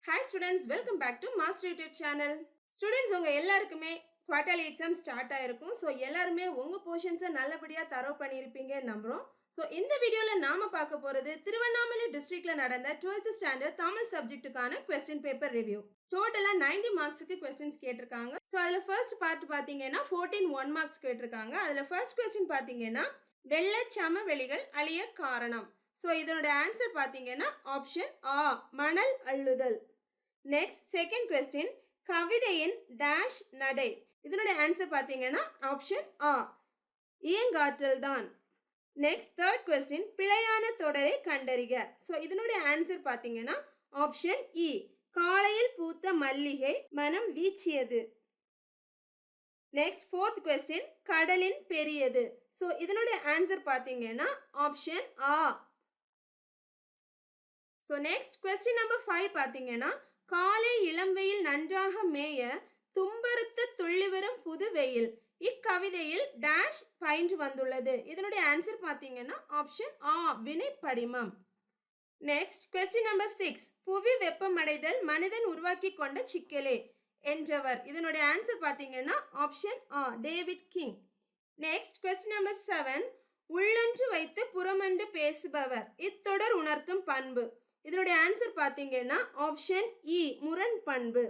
Hi students, welcome back to Master YouTube channel. Students, உங்க எல்லாருக்குமே quarterly exam start ஆயிருக்கும். So எல்லாருமே உங்க போர்ஷன்ஸை நல்லபடியாக தரவு பண்ணியிருப்பீங்கன்னு நம்புறோம். ஸோ இந்த வீடியோவில் நாம பார்க்க போறது திருவண்ணாமலை டிஸ்ட்ரிக்ட்ல நடந்த 12th ஸ்டாண்டர்ட் தமிழ் சப்ஜெக்ட்டுக்கான கொஸ்டின் பேப்பர் ரிவ்யூ. டோட்டலா 90 மார்க்ஸுக்கு கொஸ்டின்ஸ் கேட்டிருக்காங்க. ஸோ அதுல ஃபர்ஸ்ட் பார்ட் பார்த்தீங்கன்னா 14 1 மார்க்ஸ் கேட்டிருக்காங்க. அதுல ஃபர்ஸ்ட் கொஸ்டின் பார்த்தீங்கன்னா வெள்ளச்சமவெளிகள் அழிய காரணம். ஸோ இதனோட ஆன்சர் பார்த்தீங்கன்னா ஆப்ஷன் ஆ, மணல் அள்ளுதல். நெக்ஸ்ட் செகண்ட் கொஸ்டின் கவிதையின் டேஷ் நடை. இதனோட ஆன்சர் பார்த்தீங்கன்னா ஆப்ஷன் ஆ, இயங்காற்றல் தான். நெக்ஸ்ட் தேர்ட் கொஸ்டின் பிழையான தொடரை கண்டறிக. ஸோ இதனோட ஆன்சர் பார்த்தீங்கன்னா ஆப்ஷன் இ, காலையில் பூத்த மல்லிகை மனம் வீச்சியது. நெக்ஸ்ட் ஃபோர்த் கொஸ்டின் கடலின் பெரியது. ஸோ இதனோட ஆன்சர் பார்த்தீங்கன்னா ஆப்ஷன் ஆ. ஸோ நெக்ஸ்ட் கொஸ்டின் நம்பர் 5 பார்த்தீங்கன்னா காலை இளம் வெயில் நன்றாக மேய தும்பறுத்து துள்ளி வரும் புது வெயில் இக்கவிதையில் டேஷ் பயின்று வந்துள்ளது. இதனுடைய ஆன்சர் பார்த்தீங்கன்னா ஆப்ஷன் ஆ, வினைப்படிமம். நெக்ஸ்ட் கொஸ்டின் நம்பர் 6 புவி வெப்பமடைதல் மனிதன் உருவாக்கி கொண்ட சிக்கலே என்றவர். இதனுடைய ஆன்சர் பார்த்தீங்கன்னா ஆப்ஷன் ஆ, David King. Next question number 7 உள்ளொன்று வைத்து புறமன்று பேசுபவர் இத்தொடர் உணர்த்தும் பண்பு. இதனுடைய ஆன்சர் பார்த்தீங்கன்னா ஆப்ஷன் இ, முரண் பண்பு.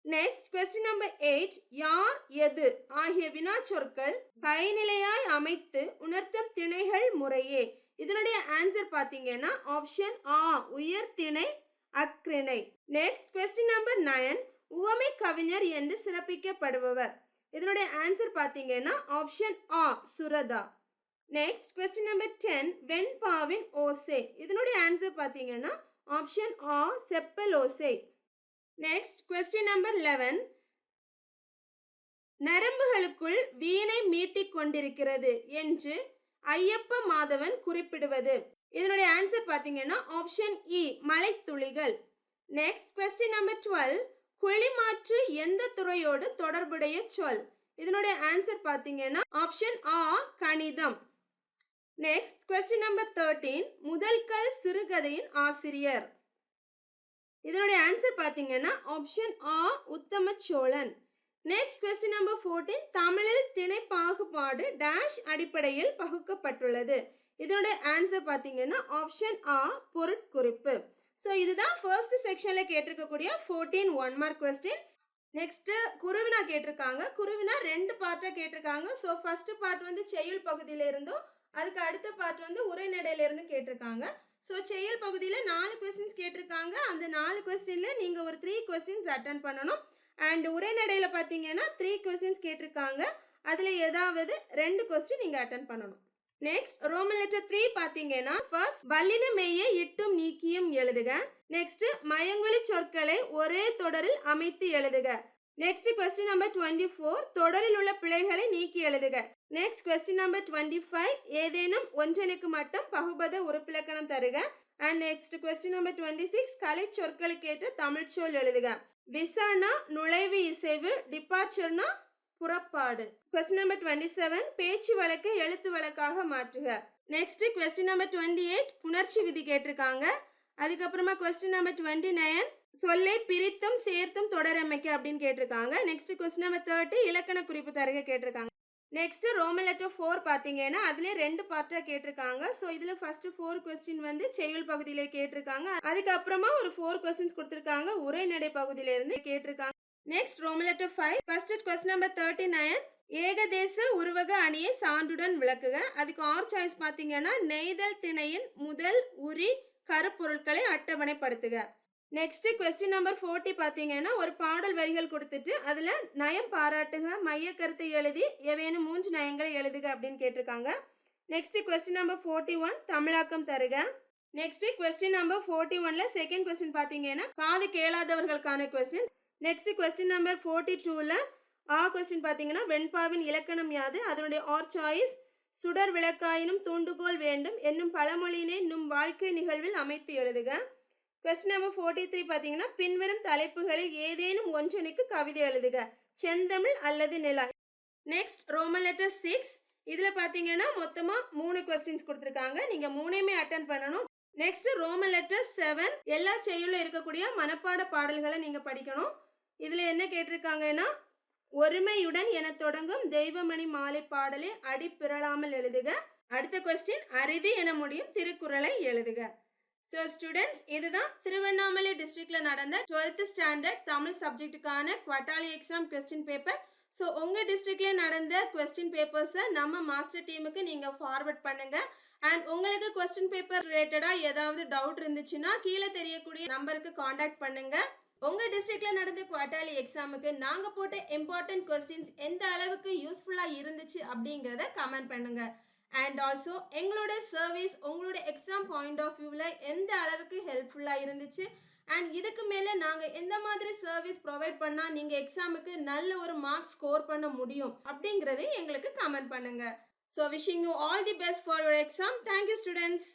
நெக்ஸ்ட் கொஸ்டின் நம்பர் 8 யார் எது ஆகிய வினா சொற்கள் பயனிலையாய் அமைத்து உணர்த்தும் திணைகள் முறையே. இதனுடைய ஆன்சர் பார்த்தீங்கன்னா ஆப்ஷன் ஆ, உயர் திணை அக்ரிணை. நெக்ஸ்ட் கொஸ்டின் நம்பர் 9 உவமை கவிஞர் என்று சிறப்பிக்கப்படுபவர். இதனுடைய ஆன்சர் பார்த்தீங்கன்னா ஆப்ஷன் ஆ, சுரதா. நெக்ஸ்ட் கொஸ்டின் நம்பர் 10 வெண்பாவின் ஓசை. இதனுடைய ஆன்சர் பார்த்தீங்கன்னா ஆப்ஷன் ஆ, செப்பல் ஓசை. நெக்ஸ்ட் கொஸ்டின் நம்பர் 11 நரம்புகளுக்குள் வீணை மீட்டிக் கொண்டிருக்கிறது என்று ஐயப்ப மாதவன் குறிப்பிடுவது. இதனுடைய ஆன்சர் பார்த்தீங்கன்னா ஆப்ஷன் இ, மலைத்துளிகள். நெக்ஸ்ட் கொஸ்டின் நம்பர் 12 குழிமாற்று எந்த துறையோடு தொடர்புடைய சொல். இதனுடைய ஆன்சர் பார்த்தீங்கன்னா ஆப்ஷன் ஆ, கணிதம். நெக்ஸ்ட் கொஸ்டின் நம்பர் 13 முதல் கல் சிறுகதையின் ஆசிரியர். இதனுடைய ஆன்சர் பார்த்தீங்கன்னா ஆப்ஷன் ஆ, உத்தம சோழன். நெக்ஸ்ட் கொஸ்டின் நம்பர் 14 தமிழில் திணை பாகுபாடு டேஷ் அடிப்படையில் பகுக்கப்பட்டுள்ளது. இதனுடைய ஆன்சர் பார்த்தீங்கன்னா ஆப்ஷன் ஆ, பொருட்குறிப்பு. ஸோ இதுதான் ஃபர்ஸ்ட் செக்ஷன்ல கேட்டிருக்கக்கூடிய 14 1 மார்க் கொஸ்டின். நெக்ஸ்ட் குருவினா கேட்டிருக்காங்க. குருவினா 2 பார்ட்டா கேட்டிருக்காங்க. ஸோ ஃபர்ஸ்ட் பார்ட் வந்து செய்யுள் பகுதியில இருந்தும் அதுக்கு அடுத்த பார்ட் வந்து உரைநடையில இருந்து கேட்டிருக்காங்க. ஸோ செய்யுள் பகுதியில் 4 கொஸ்டின்ஸ் கேட்டிருக்காங்க. அந்த 4 கொஸ்டின்ல நீங்க ஒரு 3 கொஸ்டின்ஸ் அட்டன் பண்ணணும். அண்ட் உரைநடையில பார்த்தீங்கன்னா 3 கொஸ்டின்ஸ் கேட்டிருக்காங்க. அதுல ஏதாவது 2 கொஸ்டின் நீங்க அட்டன் பண்ணணும். நெக்ஸ்ட் ரோமன் லெட்டர் 3 பார்த்தீங்கன்னா ஃபர்ஸ்ட் வல்லினமேயே இட்டும் நீக்கியும் எழுதுக. நெக்ஸ்ட் மயங்கொலி சொற்களை ஒரே தொடரில் அமைத்து எழுதுக. நெக்ஸ்ட் கொஸ்டின் நம்பர் 24 தொடரில் உள்ள பிழைகளை நீக்கி எழுதுக. நெக்ஸ்ட் கொஸ்டின் நம்பர் 25 ஏதேனும் ஒன்றனுக்கு மட்டும் பகுபத உறுப்பிலக்கணம் தருக. அண்ட் நெக்ஸ்ட் கொஸ்டின் நம்பர் 26 கலை சொற்களுக்கு ஏற்ற தமிழ் சொல் எழுதுக. விசானா நுழைவு இசைவு, டிபார்ச்சர்னா புறப்பாடு. கொஸ்டின் நம்பர் 27 பேச்சு வழக்கை எழுத்து வழக்காக மாற்றுக. நெக்ஸ்ட் கொஸ்டின் நம்பர் 28 புணர்ச்சி விதி கேட்டிருக்காங்க. அதுக்கப்புறமா கொஸ்டின் நம்பர் 29 சொல்லை பிரித்தும் சேர்த்தும் தொடரமைக்க அப்படின்னு கேட்டிருக்காங்க. நெக்ஸ்ட் கொஸ்டின் நம்பர் 30 இலக்கண குறிப்பு தருக கேட்டிருக்காங்க. நெக்ஸ்ட் ரோமன் லெட்டர் 4 பார்த்தீங்கன்னா அதுல 2 பார்ட்டா கேட்டிருக்காங்க. ஸோ இதுல ஃபர்ஸ்ட் 4 கொஸ்டின் வந்து செய்யுள் பகுதியில கேட்டிருக்காங்க. அதுக்கப்புறமா ஒரு 4 கொஸ்டின்ஸ் கொடுத்திருக்காங்க உரைநடை பகுதியில இருந்து கேட்டிருக்காங்க. Next Roman letter 5 first question number 39 ஏகதேச உருவக அணியை சான்றுடன் விளக்குக. அதுக்கு ஆர் சாய்ஸ் பார்த்தீங்கன்னா நெய்தல் திணையின் முதல் உரி கருப்பொருட்களை அட்டவணைப்படுத்துக. நெக்ஸ்ட் கொஸ்டின் நம்பர் 40 பார்த்தீங்கன்னா ஒரு பாடல் வரிகள் கொடுத்துட்டு அதுல நயம் பாராட்டுக, மைய கருத்தை எழுதி ஏவேனும் 3 நயங்களை எழுதுக அப்படின்னு கேட்டிருக்காங்க. நெக்ஸ்ட் கொஸ்டின் நம்பர் 41 தமிழாக்கம் தருக. நெக்ஸ்ட் கொஸ்டின் நம்பர் 41ல செகண்ட் கொஸ்டின் பார்த்தீங்கன்னா காது கேளாதவர்களுக்கான கொஸ்டின். நெக்ஸ்ட் கொஸ்டின் நம்பர் 42ல ஆ கொஸ்டின் பார்த்தீங்கன்னா வெண்பாவின் இலக்கணம் யாது, அதனுடைய ஆர் சாய்ஸ் சுடர் விளக்காயினும் தூண்டுகோல் வேண்டும் என்னும் பழமொழியினை நும் வாழ்க்கை நிகழ்வில் அமைத்து எழுதுக. கொஸ்டின் நம்பர் 43 பார்த்தீங்கன்னா பின்வரும் தலைப்புகளில் ஏதேனும் ஒன்றனுக்கு கவிதை எழுதுக. செந்தமிழ் அல்லது நிலா. நெக்ஸ்ட் ரோமன் லெட்டர் 6 இதுல பார்த்தீங்கன்னா மொத்தமா 3 கொஸ்டின்ஸ் கொடுத்துருக்காங்க. நீங்க 3மே அட்டன் பண்ணணும். நெக்ஸ்ட் ரோமன் லெட்டர் 7 எல்லா செய்யுள்ள இருக்கக்கூடிய மனப்பாட பாடல்களை நீங்க படிக்கணும். இதுல என்ன கேட்டிருக்காங்கன்னா, ஒருமையுடன் என தொடங்கும் தெய்வமணி மாலை பாடலை அடி பிறழாமல் எழுதுக. அடுத்த கொஸ்டின், அரிதி என முடியும் திருக்குறளை எழுதுக. ஸோ ஸ்டூடெண்ட்ஸ், இதுதான் திருவண்ணாமலை டிஸ்ட்ரிக்ட்ல நடந்த 12th ஸ்டாண்டர்ட் தமிழ் சப்ஜெக்டுக்கான quarterly exam question paper. So உங்கள் டிஸ்ட்ரிக்ட்லேயே நடந்த கொஸ்டின் பேப்பர்ஸை நம்ம மாஸ்டர் டீமுக்கு நீங்கள் ஃபார்வர்ட் பண்ணுங்க. அண்ட் உங்களுக்கு கொஸ்டின் பேப்பர் ரிலேட்டடாக ஏதாவது டவுட் இருந்துச்சுன்னா கீழே தெரியக்கூடிய நம்பருக்கு காண்டாக்ட் பண்ணுங்க. உங்கள் டிஸ்ட்ரிக்ட்ல நடந்த குவார்டர்லி எக்ஸாமுக்கு நாங்கள் போட்ட இம்பார்ட்டன்ட் கொஸ்டின்ஸ் எந்த அளவுக்கு யூஸ்ஃபுல்லாக இருந்துச்சு அப்படிங்கிறத கமெண்ட் பண்ணுங்க. அண்ட் ஆல்சோ எங்களோட சர்வீஸ் உங்களோட எக்ஸாம் பாயிண்ட் ஆஃப் வியூவில் எந்த அளவுக்கு ஹெல்ப்ஃபுல்லாக இருந்துச்சு அண்ட் இதுக்கு மேலே நாங்கள் எந்த மாதிரி சர்வீஸ் ப்ரொவைட் பண்ணால் நீங்கள் எக்ஸாமுக்கு நல்ல ஒரு மார்க் ஸ்கோர் பண்ண முடியும் அப்படிங்கிறதையும் எங்களுக்கு கமெண்ட் பண்ணுங்கள். So wishing you all the best for your exam. Thank you students.